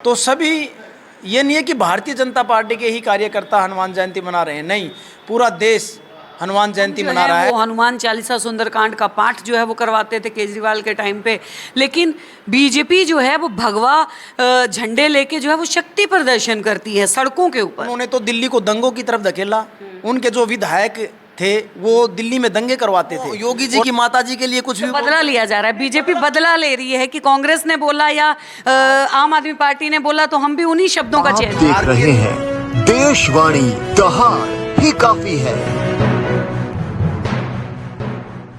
तो सभी, ये नहीं है कि भारतीय जनता पार्टी के ही कार्यकर्ता हनुमान जयंती मना रहे हैं, नहीं, पूरा देश हनुमान जयंती मना रहा है। वो हनुमान चालीसा सुंदरकांड का पाठ जो है वो करवाते थे केजरीवाल के टाइम पे, लेकिन बीजेपी जो है वो भगवा झंडे लेके जो है वो शक्ति प्रदर्शन करती है सड़कों के ऊपर। उन्होंने तो दिल्ली को दंगों की तरफ धकेला। उनके जो विधायक थे वो दिल्ली में दंगे करवाते थे। योगी जी की माता जी के लिए कुछ भी बदला लिया जा रहा है, बीजेपी बदला ले रही है कि कांग्रेस ने बोला या आम आदमी पार्टी ने बोला तो हम भी उन्हीं शब्दों का चयन देख रहे हैं देशवाणी, दहाड़ ही काफी है।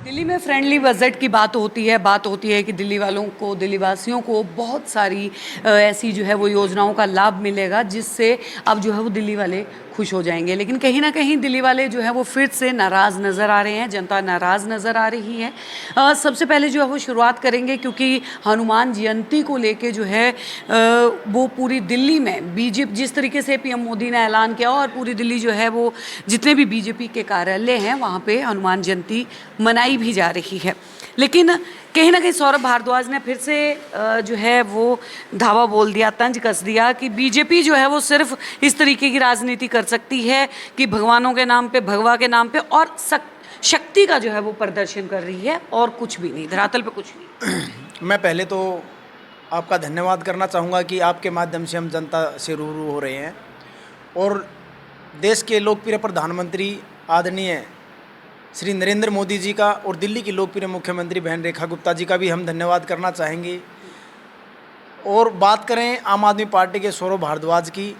दिल्ली में फ्रेंडली बजट की बात होती है कि दिल्ली वालों को, दिल्ली वासियों को बहुत सारी ऐसी जो है वो योजनाओं का लाभ मिलेगा जिससे अब जो है वो दिल्ली वाले खुश हो जाएंगे। लेकिन कहीं ना कहीं दिल्ली वाले जो है वो फिर से नाराज़ नज़र आ रहे हैं, जनता नाराज़ नज़र आ रही है। सबसे पहले जो है वो शुरुआत करेंगे क्योंकि हनुमान जयंती को लेके जो है वो पूरी दिल्ली में बीजेपी, जिस तरीके से पीएम मोदी ने ऐलान किया और पूरी दिल्ली जो है वो जितने भी बीजेपी के कार्यालय हैं वहाँ पे हनुमान जयंती मनाई भी जा रही है। लेकिन कहीं ना कहीं सौरभ भारद्वाज ने फिर से जो है वो धावा बोल दिया, तंज कस दिया कि बीजेपी जो है वो सिर्फ इस तरीके की राजनीति कर सकती है कि भगवानों के नाम पे, भगवा के नाम पे और शक्ति का जो है वो प्रदर्शन कर रही है और कुछ भी नहीं, धरातल पे कुछ नहीं। मैं पहले तो आपका धन्यवाद करना चाहूँगा कि आपके माध्यम से हम जनता से रूबरू हो रहे हैं और देश के लोकप्रिय प्रधानमंत्री आदरणीय श्री नरेंद्र मोदी जी का और दिल्ली की लोकप्रिय मुख्यमंत्री बहन रेखा गुप्ता जी का भी हम धन्यवाद करना चाहेंगे। और बात करें आम आदमी पार्टी के सौरभ भारद्वाज की,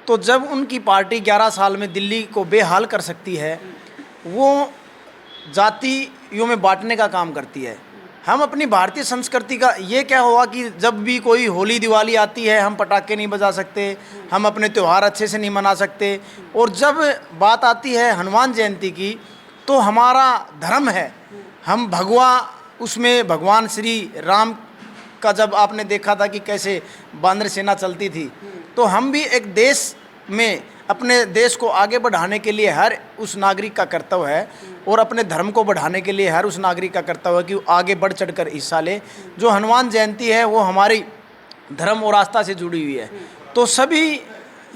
तो जब उनकी पार्टी 11 साल में दिल्ली को बेहाल कर सकती है, वो जातियों में बांटने का काम करती है। हम अपनी भारतीय संस्कृति का ये क्या हुआ कि जब भी कोई होली दिवाली आती है हम पटाखे नहीं बजा सकते, हम अपने त्यौहार अच्छे से नहीं मना सकते, और जब बात आती है हनुमान जयंती की तो हमारा धर्म है, हम भगवा, उसमें भगवान श्री राम का जब आपने देखा था कि कैसे बानर सेना चलती थी, तो हम भी एक देश में अपने देश को आगे बढ़ाने के लिए हर उस नागरिक का कर्तव्य है और अपने धर्म को बढ़ाने के लिए हर उस नागरिक का कर्तव्य है कि वो आगे बढ़ चढ़कर हिस्सा ले। जो हनुमान जयंती है वो हमारी धर्म और आस्था से जुड़ी हुई है। तो सभी,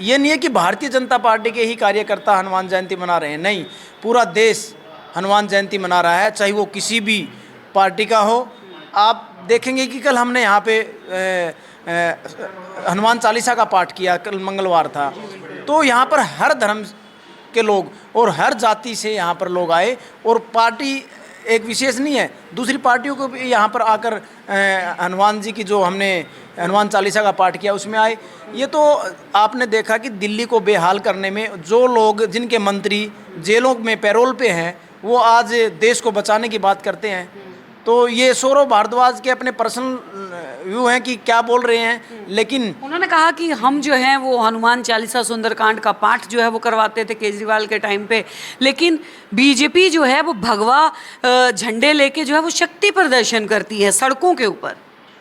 ये नहीं है कि भारतीय जनता पार्टी के ही कार्यकर्ता हनुमान जयंती मना रहे हैं, नहीं, पूरा देश हनुमान जयंती मना रहा है, चाहे वो किसी भी पार्टी का हो। आप देखेंगे कि कल हमने यहाँ पे हनुमान चालीसा का पाठ किया, कल मंगलवार था, तो यहाँ पर हर धर्म के लोग और हर जाति से यहाँ पर लोग आए और पार्टी एक विशेष नहीं है, दूसरी पार्टियों को भी यहाँ पर आकर हनुमान जी की जो हमने हनुमान चालीसा का पाठ किया उसमें आए। ये तो आपने देखा कि दिल्ली को बेहाल करने में जो लोग, जिनके मंत्री जेलों में पैरोल पे हैं, वो आज देश को बचाने की बात करते हैं। तो ये सौरभ भारद्वाज के अपने पर्सनल व्यू हैं कि क्या बोल रहे हैं, लेकिन उन्होंने कहा कि हम जो हैं वो हनुमान चालीसा सुंदरकांड का पाठ जो है वो करवाते थे केजरीवाल के टाइम पे, लेकिन बीजेपी जो है वो भगवा झंडे लेके जो है वो शक्ति प्रदर्शन करती है सड़कों के ऊपर।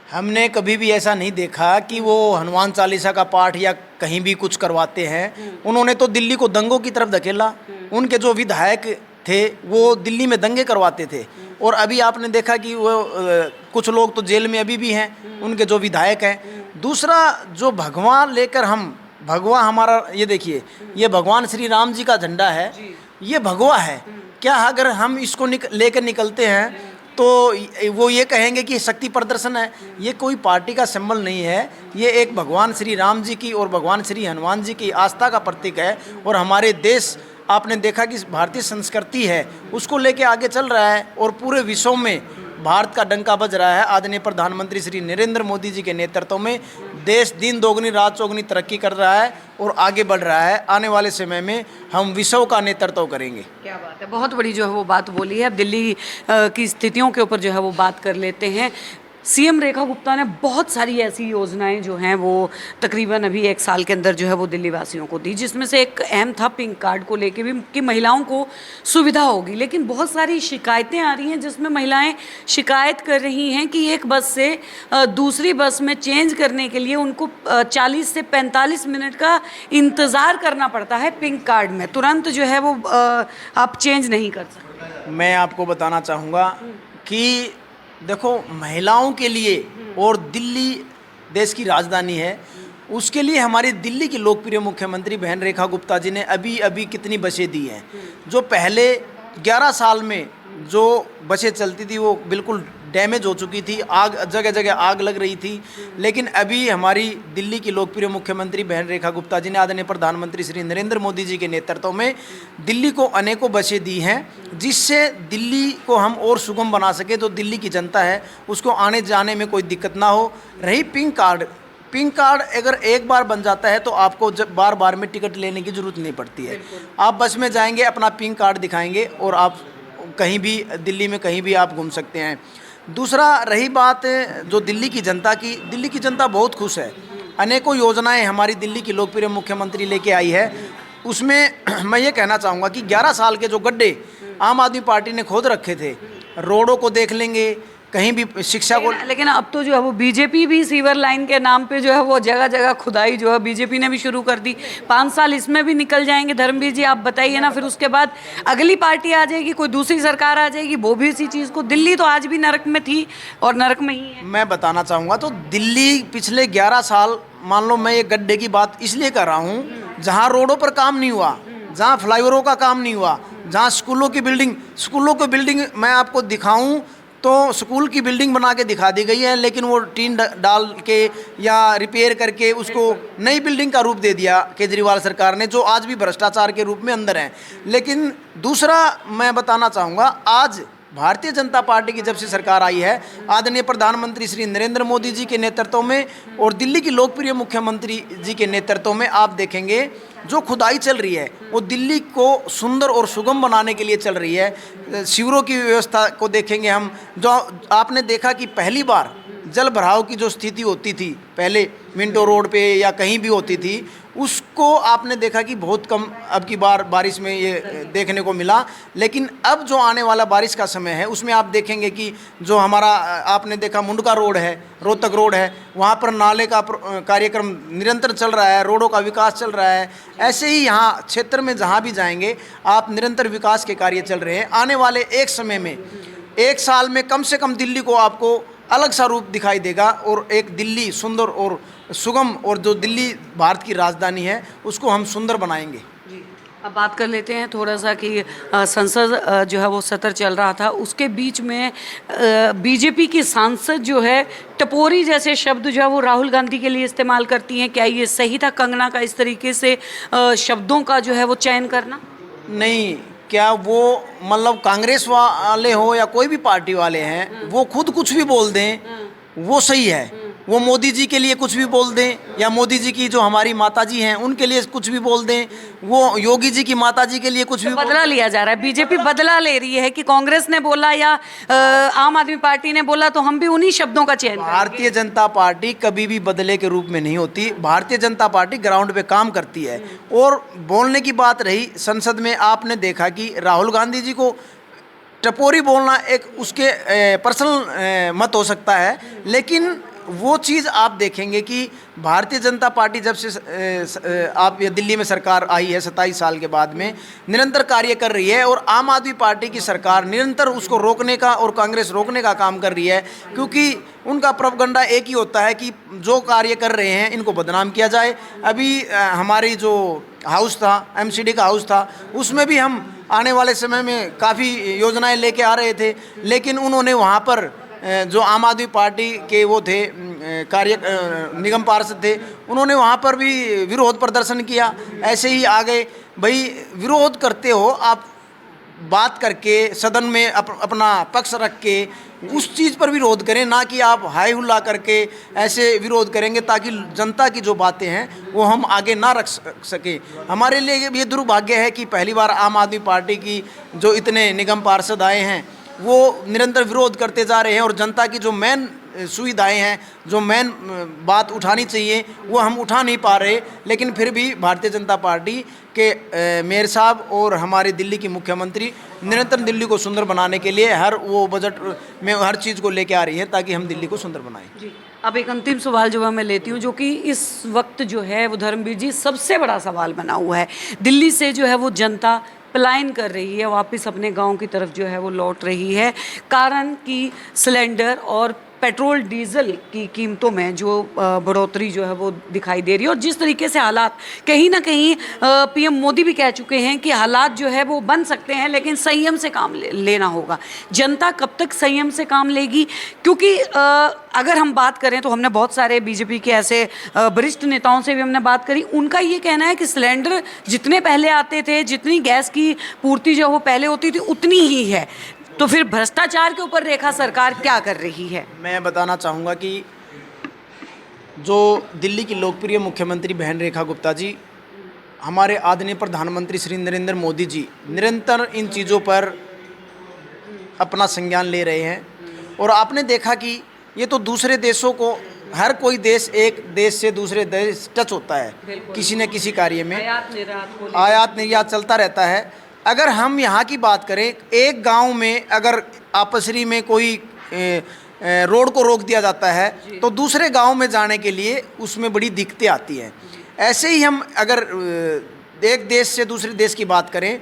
हमने कभी भी ऐसा नहीं देखा कि वो हनुमान चालीसा का पाठ या कहीं भी कुछ करवाते हैं। उन्होंने तो दिल्ली को दंगों की तरफ धकेला। उनके जो विधायक थे वो दिल्ली में दंगे करवाते थे और अभी आपने देखा कि वो कुछ लोग तो जेल में अभी भी हैं, उनके जो विधायक हैं। दूसरा, जो भगवा लेकर हम, भगवा हमारा, ये देखिए, ये भगवान श्री राम जी का झंडा है, ये भगवा है। क्या अगर हम इसको लेकर निकलते हैं तो वो ये कहेंगे कि शक्ति प्रदर्शन है? ये कोई पार्टी का सिंबल नहीं है, ये एक भगवान श्री राम जी की और भगवान श्री हनुमान जी की आस्था का प्रतीक है। और हमारे देश, आपने देखा कि भारतीय संस्कृति है उसको लेके आगे चल रहा है और पूरे विश्व में भारत का डंका बज रहा है। आदरणीय प्रधानमंत्री श्री नरेंद्र मोदी जी के नेतृत्व में देश दिन दोगुनी रात चौगुनी तरक्की कर रहा है और आगे बढ़ रहा है। आने वाले समय में हम विश्व का नेतृत्व करेंगे। क्या बात है, बहुत बड़ी जो है वो बात बोली है। अब दिल्ली की स्थितियों के ऊपर जो है वो बात कर लेते हैं। सीएम रेखा गुप्ता ने बहुत सारी ऐसी योजनाएं जो हैं वो तकरीबन अभी 1 साल के अंदर जो है वो दिल्ली वासियों को दी, जिसमें से एक अहम था पिंक कार्ड को लेके भी कि महिलाओं को सुविधा होगी। लेकिन बहुत सारी शिकायतें आ रही हैं जिसमें महिलाएं शिकायत कर रही हैं कि एक बस से दूसरी बस में चेंज करने के लिए उनको 40 से 45 मिनट का इंतज़ार करना पड़ता है। पिंक कार्ड में तुरंत जो है वो आप चेंज नहीं कर सकते। मैं आपको बताना चाहूँगा कि देखो, महिलाओं के लिए और दिल्ली देश की राजधानी है, उसके लिए हमारी दिल्ली की लोकप्रिय मुख्यमंत्री बहन रेखा गुप्ता जी ने अभी अभी कितनी बसें दी हैं। जो पहले 11 साल में जो बसें चलती थी वो बिल्कुल डैमेज हो चुकी थी, आग जगह जगह आग लग रही थी। लेकिन अभी हमारी दिल्ली की लोकप्रिय मुख्यमंत्री बहन रेखा गुप्ता जी ने आदरणीय प्रधानमंत्री श्री नरेंद्र मोदी जी के नेतृत्व में दिल्ली को अनेकों बसें दी हैं, जिससे दिल्ली को हम और सुगम बना सके। तो दिल्ली की जनता है उसको आने जाने में कोई दिक्कत ना हो। रही पिंक कार्ड अगर एक बार बन जाता है तो आपको जब बार बार में टिकट लेने की ज़रूरत नहीं पड़ती है। आप बस में जाएंगे, अपना पिंक कार्ड दिखाएंगे और आप कहीं भी दिल्ली में कहीं भी आप घूम सकते हैं। दूसरा, रही बात जो दिल्ली की जनता की, दिल्ली की जनता बहुत खुश है। अनेकों योजनाएं हमारी दिल्ली की लोकप्रिय मुख्यमंत्री लेके आई है। उसमें मैं ये कहना चाहूँगा कि 11 साल के जो गड्ढे आम आदमी पार्टी ने खोद रखे थे, रोडों को देख लेंगे, कहीं भी शिक्षा को, लेकिन अब तो जो है वो बीजेपी भी सीवर लाइन के नाम पे जो है वो जगह जगह खुदाई जो है बीजेपी ने भी शुरू कर दी। 5 साल इसमें भी निकल जाएंगे। धर्मवीर जी आप बताइए ना, फिर उसके बाद अगली पार्टी आ जाएगी, कोई दूसरी सरकार आ जाएगी, वो भी इसी चीज़ को। दिल्ली तो आज भी नरक में थी और नरक में ही है। मैं बताना चाहूँगा तो दिल्ली पिछले 11 साल, मान लो मैं ये गड्ढे की बात इसलिए कर रहा हूँ, जहाँ रोडों पर काम नहीं हुआ, जहाँ फ्लाईओवरों का काम नहीं हुआ, जहाँ स्कूलों की बिल्डिंग मैं आपको दिखाऊं तो स्कूल की बिल्डिंग बना के दिखा दी गई है, लेकिन वो टीन डाल के या रिपेयर करके उसको नई बिल्डिंग का रूप दे दिया केजरीवाल सरकार ने, जो आज भी भ्रष्टाचार के रूप में अंदर है। लेकिन दूसरा मैं बताना चाहूँगा, आज भारतीय जनता पार्टी की जब से सरकार आई है आदरणीय प्रधानमंत्री श्री नरेंद्र मोदी जी के नेतृत्व में और दिल्ली की लोकप्रिय मुख्यमंत्री जी के नेतृत्व में, आप देखेंगे जो खुदाई चल रही है वो दिल्ली को सुंदर और सुगम बनाने के लिए चल रही है। शिविरों की व्यवस्था को देखेंगे हम, जो आपने देखा कि पहली बार जल भराव की जो स्थिति होती थी पहले मिंटो रोड पे या कहीं भी होती थी, उसको आपने देखा कि बहुत कम अब की बार बारिश में ये देखने को मिला। लेकिन अब जो आने वाला बारिश का समय है उसमें आप देखेंगे कि जो हमारा आपने देखा मुंडका रोड है, रोहतक रोड है, वहाँ पर नाले का कार्यक्रम निरंतर चल रहा है, रोडों का विकास चल रहा है। ऐसे ही यहाँ क्षेत्र में जहाँ भी जाएंगे आप निरंतर विकास के कार्य चल रहे हैं। आने वाले एक समय में, 1 साल में कम से कम दिल्ली को आपको अलग सा रूप दिखाई देगा और एक दिल्ली सुंदर और सुगम, और जो दिल्ली भारत की राजधानी है उसको हम सुंदर बनाएंगे। जी, अब बात कर लेते हैं थोड़ा सा कि संसद जो है वो सत्र चल रहा था, उसके बीच में बीजेपी की सांसद जो है टपोरी जैसे शब्द जो है वो राहुल गांधी के लिए इस्तेमाल करती हैं। क्या ये सही था कंगना का इस तरीके से शब्दों का जो है वो चयन करना? नहीं, क्या वो मतलब कांग्रेस वाले हो या कोई भी पार्टी वाले हैं, वो खुद कुछ भी बोल दें वो सही है। वो मोदी जी के लिए कुछ भी बोल दें या मोदी जी की जो हमारी माता जी हैं उनके लिए कुछ भी बोल दें, वो योगी जी की माता जी के लिए कुछ भी बदला लिया जा रहा है। बीजेपी बदला ले रही है कि कांग्रेस ने बोला या आम आदमी पार्टी ने बोला तो हम भी उन्हीं शब्दों का चयन करेंगे। भारतीय जनता पार्टी कभी भी बदले के रूप में नहीं होती। भारतीय जनता पार्टी ग्राउंड पे काम करती है। और बोलने की बात रही, संसद में आपने देखा कि राहुल गांधी जी को टपोरी बोलना एक उसके पर्सनल मत हो सकता है, लेकिन वो चीज़ आप देखेंगे कि भारतीय जनता पार्टी जब से आप ये दिल्ली में सरकार आई है 27 साल के बाद में निरंतर कार्य कर रही है, और आम आदमी पार्टी की सरकार निरंतर उसको रोकने का और कांग्रेस रोकने का काम कर रही है। क्योंकि उनका प्रोपगंडा एक ही होता है कि जो कार्य कर रहे हैं इनको बदनाम किया जाए। अभी हमारी जो हाउस था, एमसीडी का हाउस था, उसमें भी हम आने वाले समय में काफ़ी योजनाएं लेके आ रहे थे, लेकिन उन्होंने वहाँ पर जो आम आदमी पार्टी के वो थे निगम पार्षद थे, उन्होंने वहाँ पर भी विरोध प्रदर्शन किया। ऐसे ही आ गए। भाई विरोध करते हो आप, बात करके सदन में अपना पक्ष रख के उस चीज़ पर विरोध करें, ना कि आप हाई हुल्ला करके ऐसे विरोध करेंगे ताकि जनता की जो बातें हैं वो हम आगे ना रख सकें। हमारे लिए ये दुर्भाग्य है कि पहली बार आम आदमी पार्टी की जो इतने निगम पार्षद आए हैं वो निरंतर विरोध करते जा रहे हैं, और जनता की जो मेन सुविधाएं हैं, जो मेन बात उठानी चाहिए वो हम उठा नहीं पा रहे। लेकिन फिर भी भारतीय जनता पार्टी के मेयर साहब और हमारे दिल्ली की मुख्यमंत्री निरंतर दिल्ली को सुंदर बनाने के लिए हर वो बजट में हर चीज़ को लेके आ रही है ताकि हम दिल्ली को सुंदर बनाएं। जी, अब एक अंतिम सवाल जो है मैं लेती हूँ, जो कि इस वक्त जो है वो धर्मवीर जी सबसे बड़ा सवाल बना हुआ है। दिल्ली से जो है वो जनता पलायन कर रही है, वापस अपने गांव की तरफ जो है वो लौट रही है, कारण कि सिलेंडर और पेट्रोल डीजल की कीमतों में जो बढ़ोतरी जो है वो दिखाई दे रही है, और जिस तरीके से हालात कहीं ना कहीं पीएम मोदी भी कह चुके हैं कि हालात जो है वो बन सकते हैं लेकिन संयम से काम लेना होगा। जनता कब तक संयम से काम लेगी? क्योंकि अगर हम बात करें तो हमने बहुत सारे बीजेपी के ऐसे वरिष्ठ नेताओं से भी हमने बात करी, उनका ये कहना है कि सिलेंडर जितने पहले आते थे, जितनी गैस की पूर्ति जो वो पहले होती थी उतनी ही है, तो फिर भ्रष्टाचार के ऊपर रेखा सरकार क्या कर रही है? मैं बताना चाहूँगा कि जो दिल्ली की लोकप्रिय मुख्यमंत्री बहन रेखा गुप्ता जी, हमारे आदरणीय प्रधानमंत्री श्री नरेंद्र मोदी जी निरंतर इन चीज़ों पर अपना संज्ञान ले रहे हैं। और आपने देखा कि ये तो दूसरे देशों को, हर कोई देश एक देश से दूसरे देश टच होता है किसी न किसी कार्य में, आयात निर्यात चलता रहता है। अगर हम यहाँ की बात करें, एक गांव में अगर आपसरी में कोई रोड को रोक दिया जाता है तो दूसरे गांव में जाने के लिए उसमें बड़ी दिक्कतें आती हैं। ऐसे ही हम अगर एक देश से दूसरे देश की बात करें,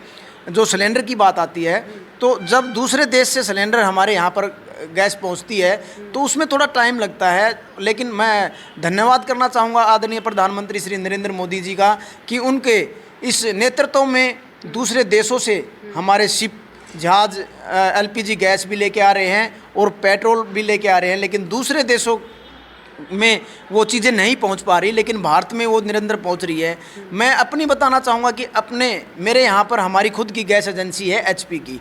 जो सिलेंडर की बात आती है, तो जब दूसरे देश से सिलेंडर हमारे यहाँ पर गैस पहुँचती है तो उसमें थोड़ा टाइम लगता है। लेकिन मैं धन्यवाद करना चाहूँगा आदरणीय प्रधानमंत्री श्री नरेंद्र मोदी जी का कि उनके इस नेतृत्व में दूसरे देशों से हमारे शिप जहाज एलपीजी गैस भी लेके आ रहे हैं और पेट्रोल भी लेके आ रहे हैं। लेकिन दूसरे देशों में वो चीज़ें नहीं पहुंच पा रही, लेकिन भारत में वो निरंतर पहुंच रही है। मैं अपनी बताना चाहूँगा कि मेरे यहाँ पर हमारी खुद की गैस एजेंसी है एचपी की,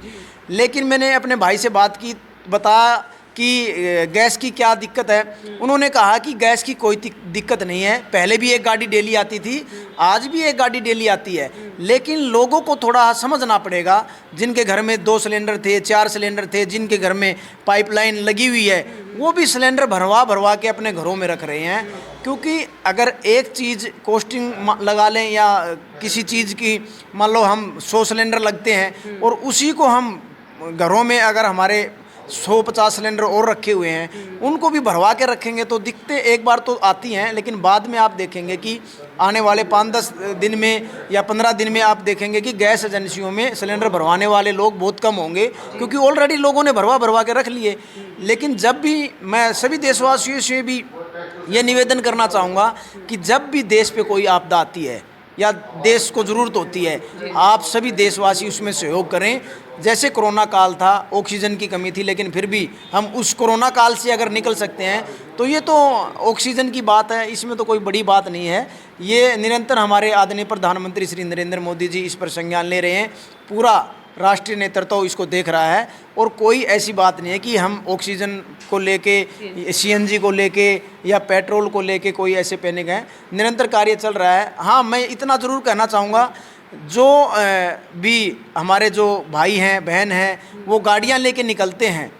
लेकिन मैंने अपने भाई से बात की, बताया कि गैस की क्या दिक्कत है। उन्होंने कहा कि गैस की कोई दिक्कत नहीं है, पहले भी एक गाड़ी डेली आती थी, आज भी एक गाड़ी डेली आती है, लेकिन लोगों को थोड़ा समझना पड़ेगा। जिनके घर में 2 सिलेंडर थे, 4 सिलेंडर थे, जिनके घर में पाइपलाइन लगी हुई है, वो भी सिलेंडर भरवा के अपने घरों में रख रहे हैं। क्योंकि अगर एक चीज़ कॉस्टिंग लगा लें या किसी चीज़ की, मान लो हम 100 सिलेंडर लगते हैं और उसी को हम घरों में अगर हमारे 150 सिलेंडर और रखे हुए हैं, उनको भी भरवा के रखेंगे तो दिक्कतें एक बार तो आती हैं, लेकिन बाद में आप देखेंगे कि आने वाले 5-10 दिन में या 15 दिन में आप देखेंगे कि गैस एजेंसियों में सिलेंडर भरवाने वाले लोग बहुत कम होंगे, क्योंकि ऑलरेडी लोगों ने भरवा के रख लिए। लेकिन जब भी, मैं सभी देशवासियों से भी ये निवेदन करना चाहूँगा कि जब भी देश पे कोई आपदा आती है या देश को ज़रूरत होती है, आप सभी देशवासी उसमें सहयोग करें। जैसे कोरोना काल था, ऑक्सीजन की कमी थी, लेकिन फिर भी हम उस कोरोना काल से अगर निकल सकते हैं तो ये तो ऑक्सीजन की बात है, इसमें तो कोई बड़ी बात नहीं है। ये निरंतर हमारे आदरणीय प्रधानमंत्री श्री नरेंद्र मोदी जी इस पर संज्ञान ले रहे हैं, पूरा राष्ट्रीय नेतृत्व इसको देख रहा है। और कोई ऐसी बात नहीं है कि हम ऑक्सीजन को लेके, सीएनजी को लेके या पेट्रोल को लेके कोई ऐसे पैनिक हैं, निरंतर कार्य चल रहा है। हाँ, मैं इतना ज़रूर कहना चाहूँगा, जो भी हमारे जो भाई हैं, बहन हैं, वो गाड़ियाँ लेके निकलते हैं,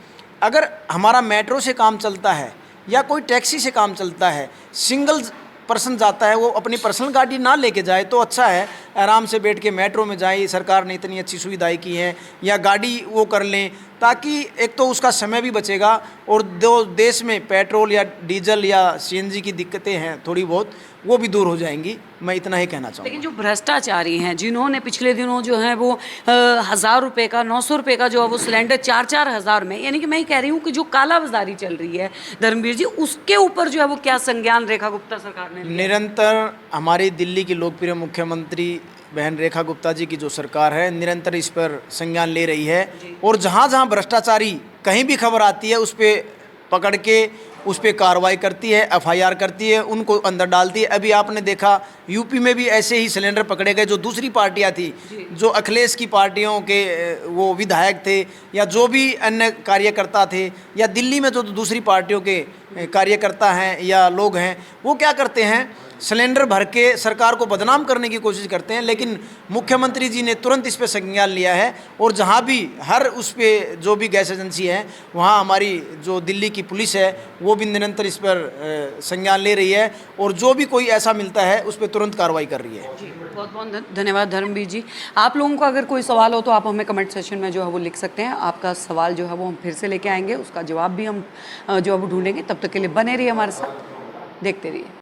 अगर हमारा मेट्रो से काम चलता है या कोई टैक्सी से काम चलता है, सिंगल पर्सन जाता है, वो अपनी पर्सनल गाड़ी ना लेके जाए तो अच्छा है। आराम से बैठ के मेट्रो में जाए, सरकार ने इतनी अच्छी सुविधाएं की हैं, या गाड़ी वो कर लें, ताकि एक तो उसका समय भी बचेगा और जो देश में पेट्रोल या डीजल या सीएनजी की दिक्कतें हैं थोड़ी बहुत, वो भी दूर हो जाएंगी। मैं इतना ही कहना चाहूँगा। लेकिन जो भ्रष्टाचारी हैं, जिन्होंने पिछले दिनों जो है वो 1000 रुपये का, 900 रुपये का जो है वो सिलेंडर 4-4 हज़ार में, यानी कि मैं कह रही हूँ कि जो कालाबाजारी चल रही है धर्मवीर जी, उसके ऊपर जो है वो क्या संज्ञान रेखा गुप्ता सरकार ने? निरंतर हमारी दिल्ली की लोकप्रिय मुख्यमंत्री बहन रेखा गुप्ता जी की जो सरकार है, निरंतर इस पर संज्ञान ले रही है। और जहाँ जहाँ भ्रष्टाचारी कहीं भी खबर आती है, उस पर पकड़ के उस पर कार्रवाई करती है, एफआईआर करती है, उनको अंदर डालती है। अभी आपने देखा यूपी में भी ऐसे ही सिलेंडर पकड़े गए, जो दूसरी पार्टियां थी, जो अखिलेश की पार्टियों के वो विधायक थे या जो भी अन्य कार्यकर्ता थे, या दिल्ली में जो दूसरी पार्टियों के कार्यकर्ता हैं या लोग हैं, वो क्या करते हैं, सिलेंडर भर के सरकार को बदनाम करने की कोशिश करते हैं। लेकिन मुख्यमंत्री जी ने तुरंत इस पर संज्ञान लिया है, और जहाँ भी हर उस पे जो भी गैस एजेंसी है, वहाँ हमारी जो दिल्ली की पुलिस है वो भी निरंतर इस पर संज्ञान ले रही है, और जो भी कोई ऐसा मिलता है उस पर तुरंत कार्रवाई कर रही है। बहुत बहुत धन्यवाद धर्मवीर जी। आप लोगों को अगर कोई सवाल हो तो आप हमें कमेंट सेक्शन में जो है वो लिख सकते हैं। आपका सवाल जो है वो हम फिर से लेके आएंगे, उसका जवाब भी हम जो है वो ढूंढेंगे। तब तक के लिए बने रहिए हमारे साथ, देखते रहिए।